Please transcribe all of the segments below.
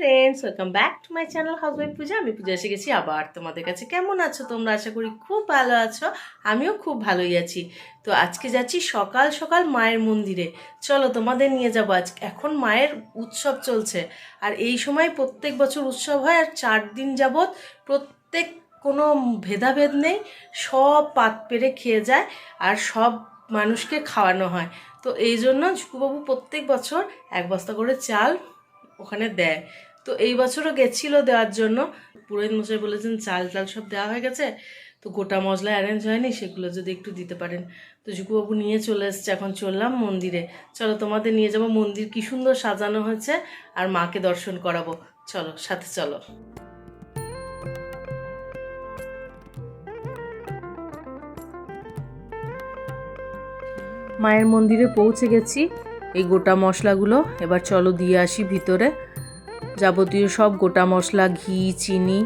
Friends, welcome back to my channel housewife Puja. আমি পূজা এসে গেছি আবার তোমাদের কাছে। কেমন আছো তোমরা? আশা করি খুব ভালো আছো। আমিও খুব ভালোই আছি। তো আজকে যাচ্ছি সকাল সকাল মায়ের মন্দিরে। চলো তোমাদের নিয়ে যাবো। এখন মায়ের উৎসব চলছে, আর এই সময় প্রত্যেক বছর উৎসব হয়, আর 4 দিন যাবৎ প্রত্যেক কোনো ভেদাভেদ নেই, সব পাত পেরে খেয়ে যায় আর সব মানুষকে খাওয়ানো হয়। তো এই জন্য ঝুকুবাবু প্রত্যেক বছর 1 বস্তা করে চাল ওখানে দেয়। তো এই বছরও গেছিলো দেওয়ার জন্য। পুরোহিত মশাই বলেছেন চাল টাল সব দেওয়া হয়ে গেছে, তো গোটা মশলা অ্যারেঞ্জ হয়নি, সেগুলো যদি একটু দিতে পারেন। তো ঝুকুবাবু নিয়ে চলে এসছে। এখন চললাম মন্দিরে। চলো তোমাদের নিয়ে যাবো। মন্দির কি সুন্দর সাজানো হয়েছে, আর মাকে দর্শন করাবো। চলো, সাথে চলো। মায়ের মন্দিরে পৌঁছে গেছি। এই গোটা মশলাগুলো এবার চলো দিয়ে আসি ভিতরে। যাবতীয় সব গোটা মশলা, ঘি, চিনি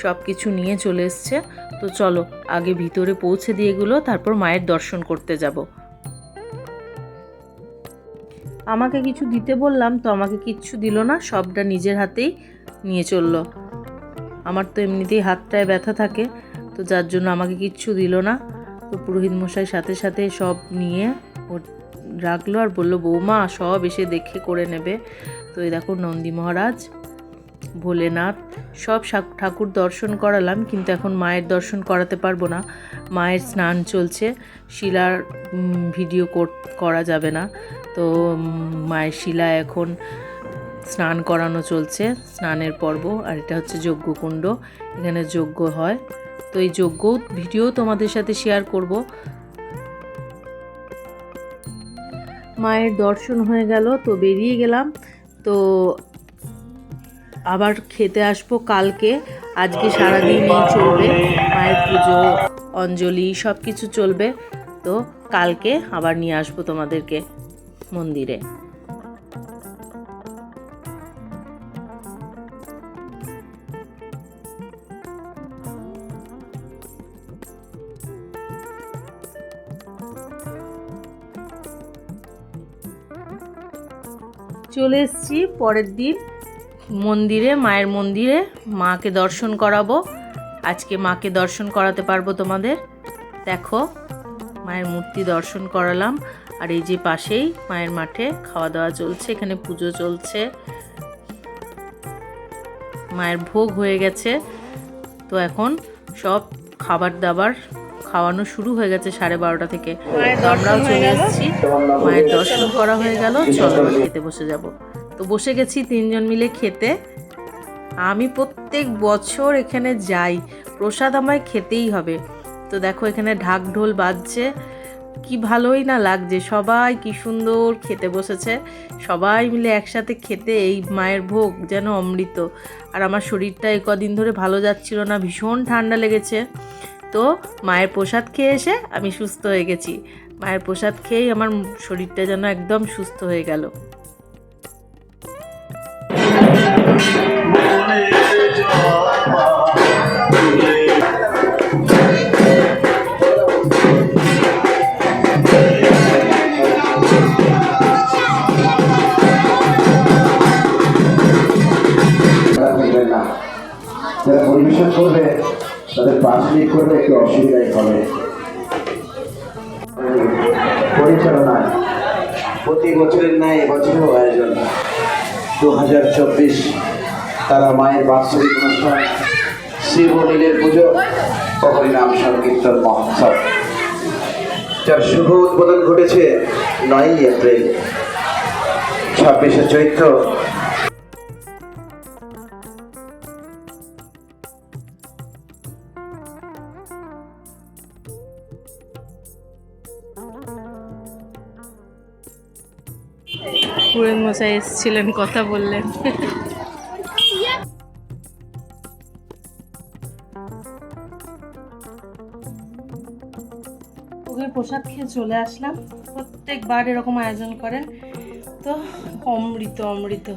সব কিছু নিয়ে চলে এসছে। তো চলো আগে ভিতরে পৌঁছে দিয়ে এগুলো, তারপর মায়ের দর্শন করতে যাব। আমাকে কিছু দিতে বললাম, তো আমাকে কিচ্ছু দিল না, সবটা নিজের হাতেই নিয়ে চললো। আমার তো এমনিতেই হাতটায় ব্যথা থাকে, তো যার জন্য আমাকে কিচ্ছু দিল না। তো পুরোহিত মশাই সাথে সাথে সব নিয়ে রাখলো আর বললো, বৌমা সব এসে দেখে করে নেবে। তো এই দেখো নন্দী মহারাজ, ভোলেনাথ, সব ঠাকুর দর্শন করালাম, কিন্তু এখন মায়ের দর্শন করাতে পারবো না। মায়ের স্নান চলছে, শিলার ভিডিও করা যাবে না। তো মায়ের শিলা এখন স্নান করানো চলছে, স্নানের পর্ব। আর এটা হচ্ছে যজ্ঞকুণ্ড, এখানে যজ্ঞ হয়। তো এই যজ্ঞ ভিডিও তোমাদের সাথে শেয়ার করব। মায়ের দর্শন হয়ে গেল, তো বেরিয়ে গেলাম। তো আবার খেতে আসবো কালকে। আজকে সারাদিনই চলবে মায়ের পুজো, অঞ্জলি সব কিছু চলবে। তো কালকে আবার নিয়ে আসবো তোমাদেরকে মন্দিরে। চলে এসেছি পরের দিন মন্দিরে, মায়ের মন্দিরে মাকে দর্শন করাবো। আজকে মাকে দর্শন করাতে পারবো তোমাদের। দেখো মায়ের মূর্তি দর্শন করালাম, আর এই যে পাশেই মায়ের মাঠে খাওয়া দাওয়া চলছে, এখানে পুজো চলছে। মায়ের ভোগ হয়ে গেছে, তো এখন সব খাবার দাবার খাওয়ানো শুরু হয়ে গেছে 12:30 থেকে। আমরাও চলে এসেছি, মায়ের দর্শন করা হয়ে গেল। চলো খেতে বসে যাব। তো বসে গেছি 3 জন মিলে খেতে। আমি প্রত্যেক বছর এখানে যাই, প্রসাদ আমায় খেতেই হবে। তো দেখো এখানে ঢাক ঢোল বাজছে, কি ভালোই না লাগছে। সবাই কি সুন্দর খেতে বসেছে, সবাই মিলে একসাথে খেতে। এই মায়ের ভোগ যেন অমৃত। আর আমার শরীরটা এই কদিন ধরে ভালো যাচ্ছিল না, ভীষণ ঠান্ডা লেগেছে। তো মায়ের প্রসাদ খেয়ে এসে আমি সুস্থ হয়ে গেছি। মায়ের প্রসাদ খেয়েই আমার শরীরটা যেন একদম সুস্থ হয়ে গেল। যারা পরিবেশন করবে তাদের পাশে করবে একটু অসুবিধাই হবে। পরিচালনায় প্রতি বছরের ন্যায় এবছরও আয়োজন 2024। তারা মায়ের বাৎসরিক অনুষ্ঠান, শিবনীলের পুজো ও হরিনাম সংকীর্তন মহোৎসব, যার শুভ উদ্বোধন ঘটেছে 9 এপ্রিল। 26শে চৈত্র পুরোহিত মশাই এসেছিলেন, কথা বললেন। প্রসাদ খেয়ে চলে আসলাম। প্রত্যেকবার এরকম আয়োজন করেন, তো অমৃত অমৃত।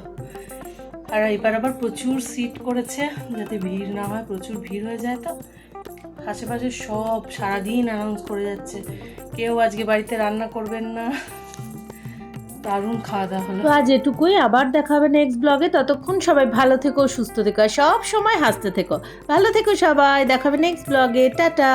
আর এবার আবার প্রচুর সিট করেছে, যাতে ভিড় না হয়, প্রচুর ভিড় হয়ে যায়। তো আশেপাশে সব সারাদিন অ্যানাউন্স করে যাচ্ছে, কেউ আজকে বাড়িতে রান্না করবেন না। তো দারুণ খাওয়া দাওয়া হলো। তো আজ এটুকুই, আবার দেখা হবে নেক্সট ব্লগে। ততক্ষণ সবাই ভালো থেকো, সুস্থ থেকো, আর সব সময় হাসতে থেকো। ভালো থেকো সবাই, দেখা হবে নেক্সট ব্লগে। টাটা।